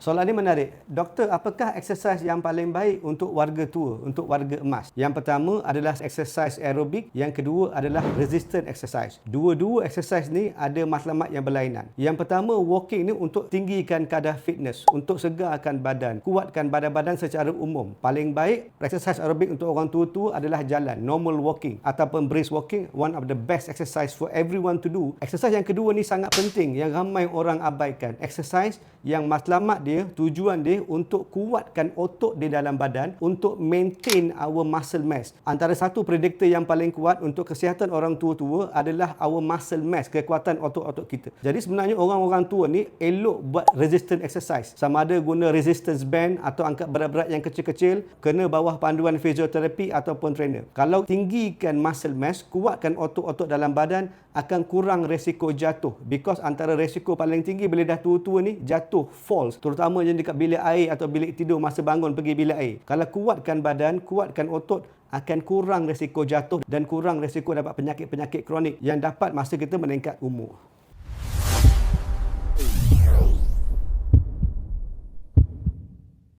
Soalan ini menarik. Doktor, apakah exercise yang paling baik untuk warga tua, untuk warga emas? Yang pertama adalah exercise aerobik, yang kedua adalah resistance exercise. Dua-dua exercise ni ada matlamat yang berlainan. Yang pertama, walking ni untuk tinggikan kadar fitness, untuk segarkan badan, kuatkan badan-badan secara umum. Paling baik exercise aerobik untuk orang tua-tua adalah jalan, normal walking ataupun brisk walking, one of the best exercise for everyone to do. Exercise yang kedua ni sangat penting yang ramai orang abaikan. Exercise yang matlamat dia, tujuan dia untuk kuatkan otot di dalam badan, untuk maintain our muscle mass. Antara satu prediktor yang paling kuat untuk kesihatan orang tua-tua adalah our muscle mass, kekuatan otot-otot kita. Jadi sebenarnya orang-orang tua ni elok buat resistance exercise. Sama ada guna resistance band atau angkat berat-berat yang kecil-kecil, kena bawah panduan fizioterapi ataupun trainer. Kalau tinggikan muscle mass, kuatkan otot-otot dalam badan, akan kurang resiko jatuh. Because antara resiko paling tinggi bila dah tua-tua ni, jatuh, falls. Terutama yang dekat bilik air atau bilik tidur masa bangun pergi bilik air. Kalau kuatkan badan, kuatkan otot, akan kurang resiko jatuh dan kurang resiko dapat penyakit-penyakit kronik yang dapat masa kita meningkat umur.